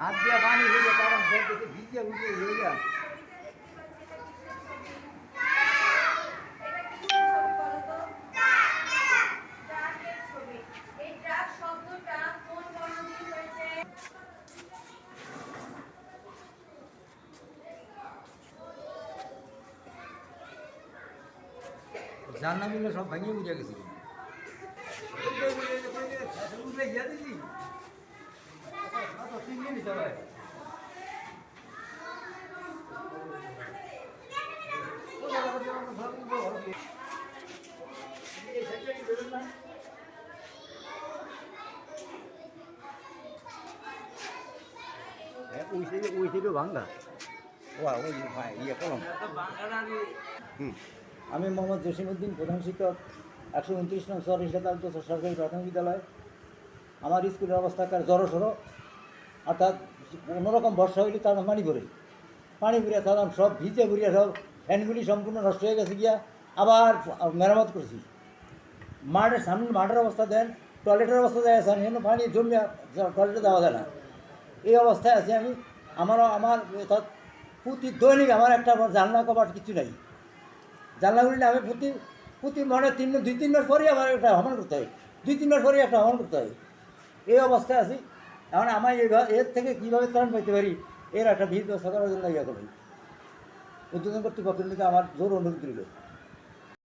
হাত দিয়ে পানি হয়ে তখন ফেলতেছে ভিজে উঠে হয়ে যায়। জানলাগুলো সব ভাঙিয়ে বুঝে গেছিল। ওই সাইডে ভাঙ্গা ওই ইয়ে কলম। আমি মোহাম্মদ জসিমউদ্দিন, প্রধান শিক্ষক, 129 নং সরকারি সরকারি প্রাথমিক বিদ্যালয়। আমার স্কুলের অবস্থাকার জড়সড়ো, অর্থাৎ কোনোরকম বর্ষা হইলে তার পানি ভরিয়া তখন সব ভিজে ভরিয়া সব ফ্যানগুলি সম্পূর্ণ নষ্ট হয়ে গেছে গিয়া আবার মেরামত করেছি। মাঠের সামনে মাঠের অবস্থা দেন, টয়লেটের অবস্থা দেয় আছে, এখানে পানি জমিয়া টয়লেটে যাওয়া যায় না, এই অবস্থায় আছি আমি। আমার প্রতি দৈনিক আমার একটা জানলা কপাট কিছু নাই, জানলাগুলি আমি প্রতি মনে 2-3 মাস পরেই আমার একটা হমন করতে হয়, 2-3 মাস পরেই একটা হমন করতে হয়, এই অবস্থায় আছি। এখন আমার এর থেকে কীভাবে ত্রাণ পাইতে পারি এর একটা ভিড় ব্যবস্থা করার জন্য ইয়ে করি। উদ্বোধন কর্তৃপক্ষের দিকে আমার জোর অনুরোধ রইল।